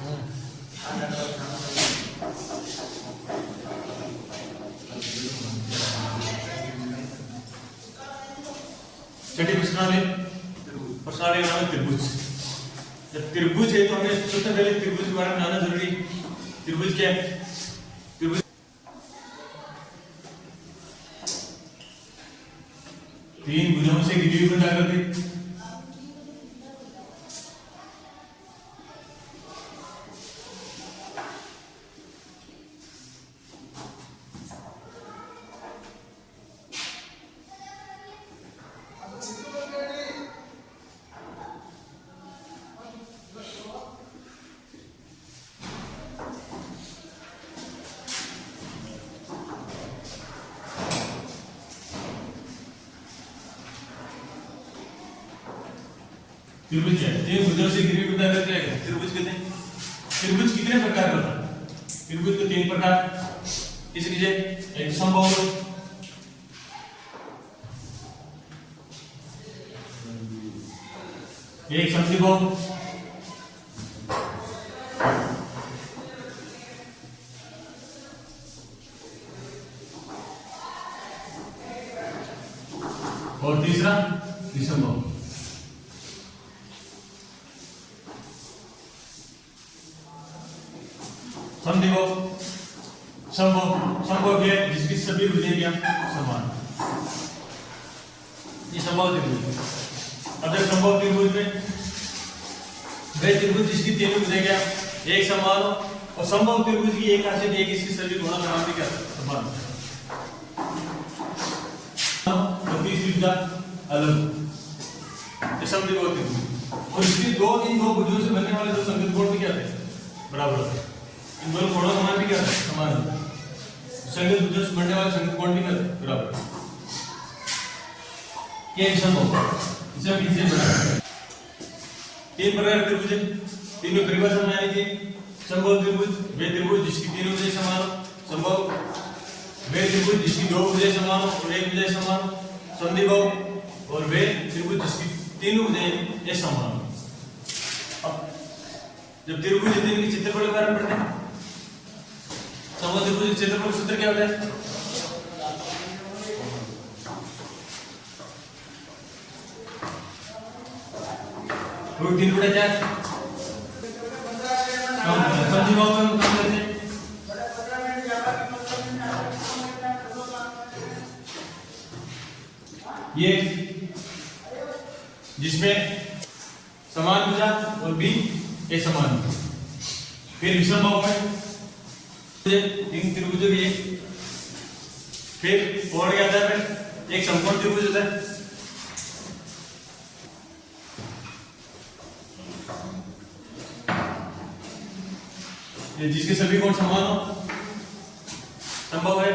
छठी प्रश्नावली प्रश्नावली का नाम है त्रिभुज। जब त्रिभुज है तो हमें सबसे पहले त्रिभुज के बारे में जानना जरूरी। त्रिभुज क्या है? त्रिभुज तीन भुजाओं से घिरी हुई आकृति। त्रिभुज है तीन भुजाओं से घिरी हुई आकृति है त्रिभुज कहते हैं। त्रिभुज कितने प्रकार का होता है? त्रिभुज के तीन प्रकार किस लीजिए। एक समबाहु, एक समद्विबाहु, और तीसरा विषमबाहु। समद्विबाहु समबाहु है जिसकी सभी भुजाएं क्या समान। ये समबाहु त्रिभुज। अब जब समबाहु त्रिभुज में वे त्रिभुज जिसकी तीनों भुजाएं क्या एक समान हो, और समबाहु त्रिभुज की एक खासियत है कि इसकी सभी कोण समान भी क्या समान। तो तीसरी भुजा अलग समद्विबाहु त्रिभुज, और इसकी इन दो भुजों से बनने वाले दो संगत कोण भी क्या थे बराबर होते हैं। इन दोनों कोणों समान भी क्या है समान है। संगत भुजों से बनने वाले संगत कोण भी क्या है बराबर। ये समबाहु इसे हम इसे बना तीन प्रकार के त्रिभुज हैं। तीनों परिभाषा में आनी चाहिए। समबाहु त्रिभुज वे त्रिभुज जिसकी तीनों भुजाएं समान हो। समबाहु वे त्रिभुज जिसकी दो भुजाएं समान हो और एक भुजा समान हो। समद्विबाहु और वे त्रिभुज जिसकी तीनों भुजाएं एक समान हो। अब जब त्रिभुज तीन के क्षेत्रफल के बारे में पढ़ते हैं, समबाहु त्रिभुज के क्षेत्रफल का सूत्र क्या होता है? रूट 3/4। समद्विबाहु में हम काम करते हैं ये जिसमें समान भुजा और बी ए समान। फिर विषमबाहु में तीन त्रिभुज भी है। फिर और क्या आता है? एक समकोण त्रिभुज होता है। जिसके सभी कोण समान हो संभव है,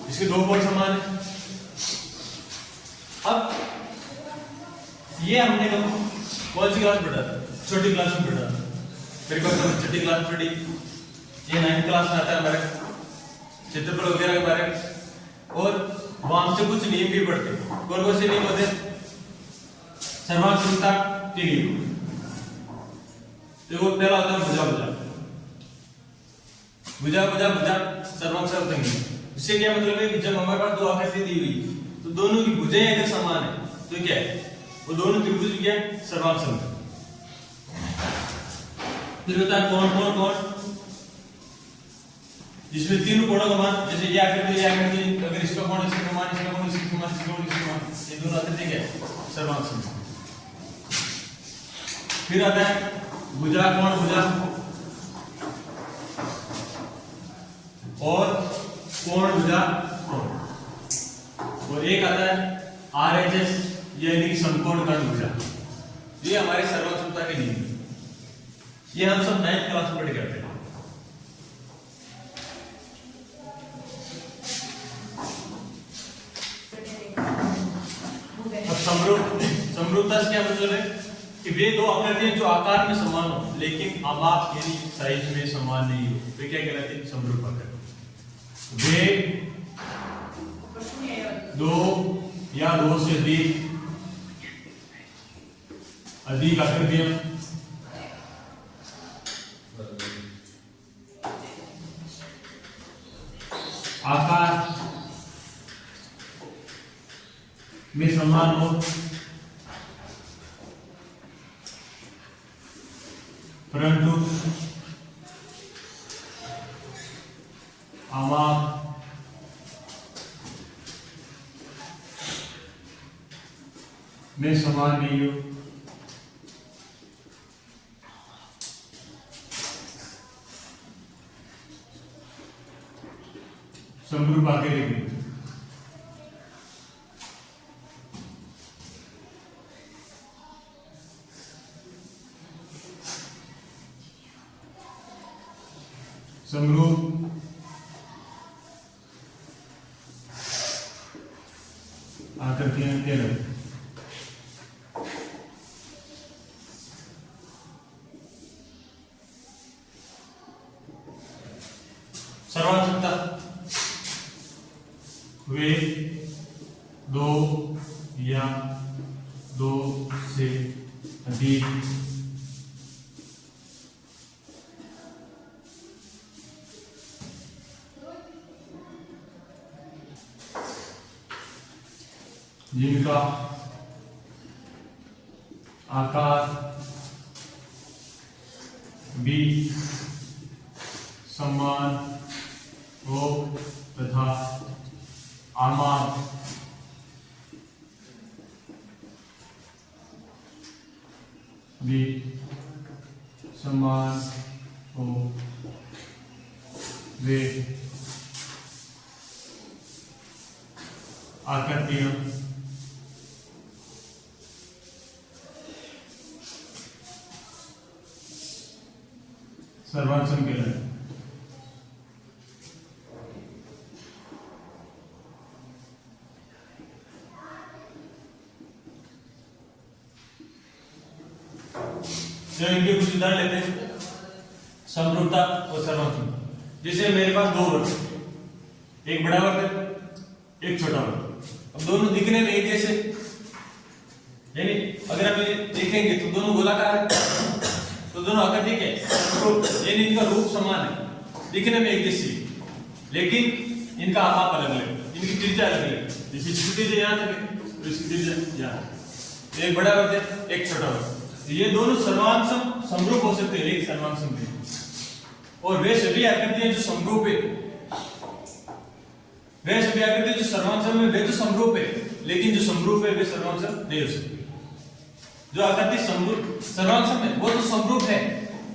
जिसके दो कोण समान है। अब ये हमने कौन सी क्लास में पढ़ा था? छोटी क्लास में पढ़ा था। मेरे को छठी क्लास में पढ़ी। ये 9th क्लास में आता है हमारे क्षेत्रफल वगैरह के बारे में, और वहां से कुछ नियम भी पढ़ते। कौन कौन से नियम होते हैं? सर्वांग समता के नियम। देखो पहला होता है भुजा भुजा भुजा भुजा भुजा सर्वांग समता। इससे क्या मतलब है कि जब हमारे पास दो आकृति दी हुई तो दोनों की भुजाएं अगर समान है तो क्या है वो दोनों त्रिभुज क्या है सर्वांग समता। फिर होता है कोण कोण कोण जिसमें तीनों कोणों का मान, जैसे ये आकृति अगर इसका कोण इसके समान इसका कोण इसके समान इसका कोण इसके समान, ये दोनों आकृति क्या है सर्वांग समता। फिर आता है भुजा कोण भुजा और कोण भुजा कोण, और एक आता है RHS यानी कि समकोण कर्ण भुजा। ये हमारे सर्वांग समता के नियम। ये हम सब 9th क्लास में पढ़ के आते हैं। अब समरूपता से क्या मतलब है कि वे दो आकृतियां जो आकार में समान हो लेकिन आमाप यानी साइज में समान नहीं हो, वे क्या कहलाते हैं समरूप आकृति। वे दो या दो से अधिक आकृतियां परंतु आमाप में समान नहीं हो। समरूप आगे लिखेंगे। समरूप आकृतियां 13। सर्वांशता वे दो या दो से अधिक जिनका आकार भी समान हो तथा आमाप भी समान हो, वे आकृतियां सर्वांशम कहलाते हैं। इनके कुछ उदाहरण लेते हैं, समरूपता और सर्वांशम। जैसे मेरे पास दो वर्ग, एक बड़ा वर्ग है, एक छोटा वर्ग। अब दोनों दिखने में एक जैसे, यानी अगर हम देखेंगे तो दोनों गोलाकार है, तो दोनों आकृति के रूप, यानी इनका रूप समान है, दिखने में एक जैसी, लेकिन इनका आमाप अलग अलग, इनकी त्रिज्या अलग अलग। जैसे इसकी त्रिज्या यहाँ तक है, तो इसकी त्रिज्या यहाँ। एक बड़ा वर्ग है, एक छोटा वर्ग। ये दोनों सर्वांशम समरूप हो सकते हैं, लेकिन सर्वांशम नहीं। और वे सभी आकृतियां जो समरूप है, वे सभी आकृतियां जो सर्वांशम में, वे तो समरूप है, लेकिन जो समरूप है वे सर्वांशम नहीं हो सकते। जो आकृति समरूप सर्वांशम है वो तो समरूप है,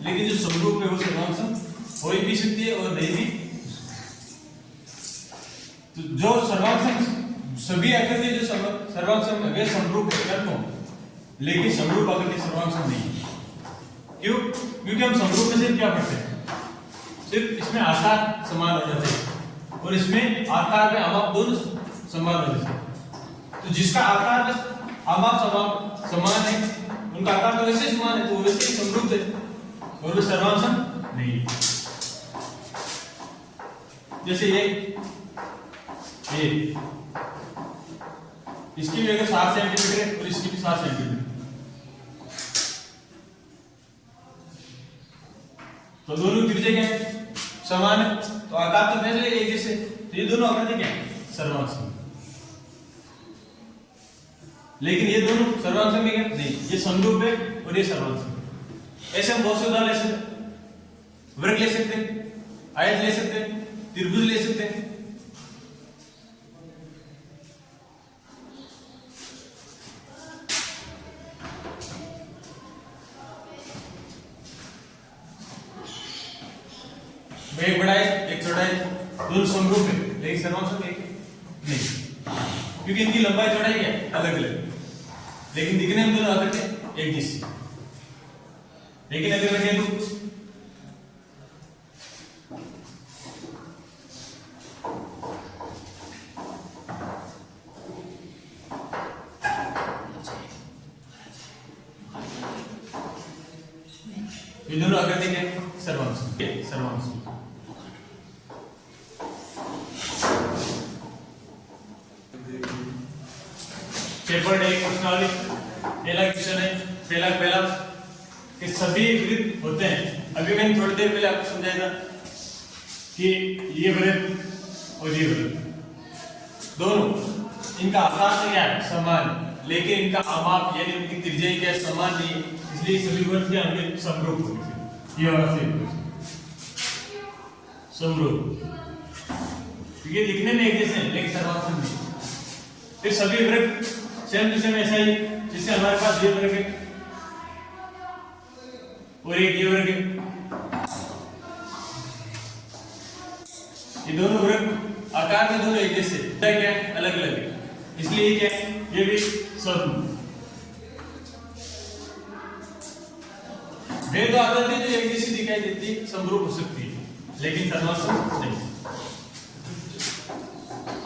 लेकिन जो समरूप है वो सर्वांशम हो ही भी सकती है और नहीं भी। तो जो सर्वांशम, सभी आकृतियां जो सर्वांशम में, वे समरूप है, लेकिन समरूप आकृति सर्वांशम नहीं। क्यों? क्योंकि हम समरूप में सिर्फ क्या पढ़ते हैं, सिर्फ इसमें आकार समान होना चाहिए और इसमें आकार में आमाप दोनों समान होने चाहिए। तो जिसका आकार में आमाप समान है, उनका आकार तो वैसे समान है, तो वैसे ही समरूप है और वो सर्वांशम नहीं। जैसे ये इसकी भी अगर 7 सेंटीमीटर है और इसकी भी 7 सेंटीमीटर, तो दोनों त्रिज्या क्या है, समान है, तो आकार तो पहले एक जैसे, तो ये दोनों आकृति क्या है, सर्वांशम। लेकिन ये दोनों सर्वांशम में क्या नहीं, ये समरूप है और ये सर्वांशम। ऐसे हम बहुत से उदाहरण ले सकते हैं, वर्ग ले सकते हैं, आयत ले सकते हैं, त्रिभुज ले सकते हैं। एक बड़ा है, एक छोटा है, दोनों समरूप है, लेकिन सर्वांशम एक नहीं, क्योंकि इनकी लंबाई चौड़ाई क्या है, अलग अलग, लेकिन दिखने में दोनों आकृति एक जैसी। लेकिन अगर मैं कह दूं ये दोनों आकृति क्या है, सर्वांशम, सर्वांशम। पेपर डे प्रश्नावली पहला क्वेश्चन है, पहला कि सभी वृत्त होते हैं। अभी मैंने थोड़ी देर पहले आपको समझाया था कि ये वृत्त और ये वृत्त दोनों, इनका आकार तो क्या है, समान, लेकिन इनका आमाप यानी उनकी त्रिज्या क्या समान नहीं, इसलिए सभी वृत्त क्या होंगे, समरूप होंगे। ये वाला सेम समरूप, क्योंकि दिखने में एक जैसे हैं लेकिन सर्वाक्षर नहीं। फिर सभी वृत्त सेम टू सेम ऐसा ही, जिससे हमारे पास ये वर्ग है और एक ये वर्ग है। ये दोनों वृत्त आकार में दोनों एक जैसे, क्या है अलग अलग है, इसलिए क्या है ये भी समरूप। वे दो आकृति जो एक जैसी दिखाई देती समरूप हो सकती है, लेकिन सर्वाक्षर नहीं।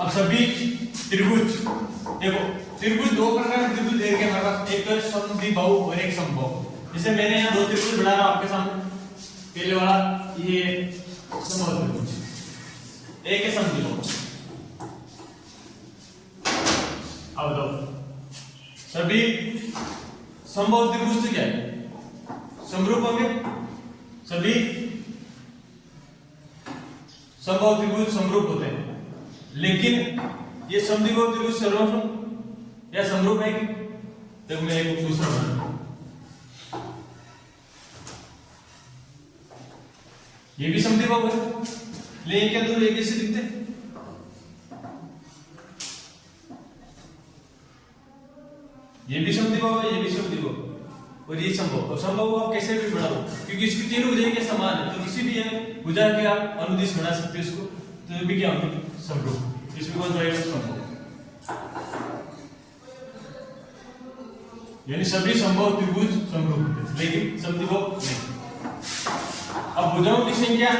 अब सभी त्रिभुज, देखो त्रिभुज दो प्रकार के त्रिभुज देखे हमारे पास, एक तो समद्विबाहु और एक समबाहु। जैसे मैंने यहाँ दो त्रिभुज बना रहा हूं आपके सामने, पहले वाला ये समबाहु त्रिभुज, एक है समद्विबाहु। अब दो सभी समबाहु त्रिभुज क्या है, समरूप होंगे। सभी समबाहु त्रिभुज समरूप होते हैं, लेकिन ये समद्विबाहु त्रिभुज सर्वसम या समरूप है कि? तो मैं एक दूसरा बना, ये भी समद्विबाहु है, लेकिन क्या दोनों एक जैसे दिखते हैं? ये भी समद्विबाहु है, ये भी समद्विबाहु और ये संभव। संभव आप कैसे भी बनाओ, क्योंकि इसकी तीनों भुजाएं के समान है, तो किसी भी भुजा के आप अनुदिश बना सकते हो इसको, तो ये भी क्या होंगे समरूप। इसमें कौन सा आएगा संभव, यानी सभी संभव त्रिभुज समरूप होते हैं, लेकिन समद्विबाहु नहीं। अब भुजाओं की संख्या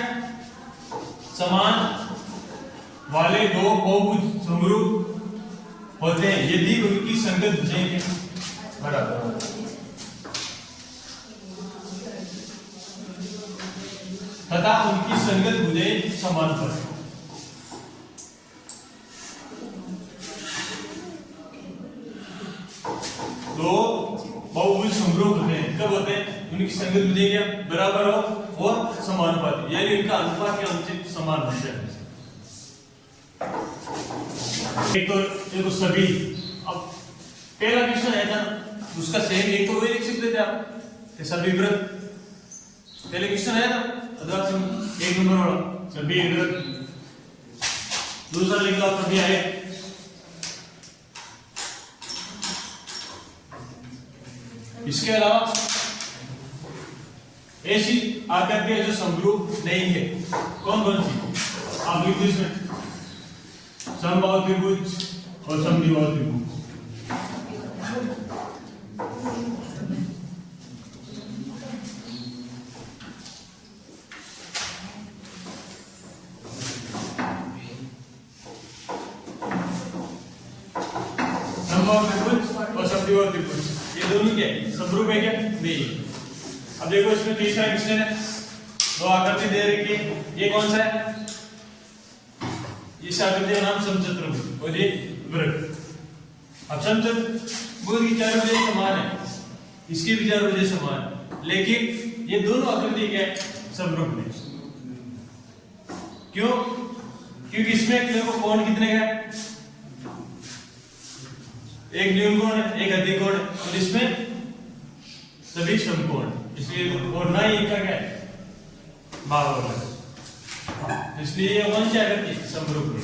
समान वाले दो बहुभुज समरूप होते हैं यदि उनकी संगत भुजाएं के बराबर, तथा उनकी संगत भुजाएं समांतर। दो बहुभुज समरूप होते हैं, कब होते हैं? उनकी संगत भुजाएं क्या बराबर हो और समानुपाती, यानी उनका अनुपात क्या अनुचित समान हो जाए। एक तो सभी, अब पहला क्वेश्चन है था उसका सेम एक तो वही लिख सकते थे आप, सभी वृत्त पहले क्वेश्चन है ना, एक नंबर वाला सभी वृत्त। दूसरा लिख लो सभी आए, इसके अलावा ऐसी आकृति है जो समरूप नहीं है, कौन कौन सी आप लिख दो इसमें, समबाहु त्रिभुज और समद्विबाहु त्रिभुज। समबाहु त्रिभुज और समद्विबाहु त्रिभुज ये दोनों क्या है समरूप है क्या? नहीं। अब देखो इसमें तीसरा क्वेश्चन है, दो आकृति दे रखी है, ये कौन सा है? इस आकृति का नाम समचतुर्भुज और ये वृत्त। अब समचतुर्भुज की चार भुजाएं समान है, इसकी भी चार भुजाएं समान है, लेकिन ये दोनों आकृति क्या है समरूप नहीं। क्यों? क्योंकि इसमें देखो कोण कितने का है, एक न्यून कोण है, एक अधिक कोण है, और इसमें सभी समकोण, इसलिए और ना ही इनका क्या है बराबर है, इसलिए ये कौन सी आकृति समरूप है।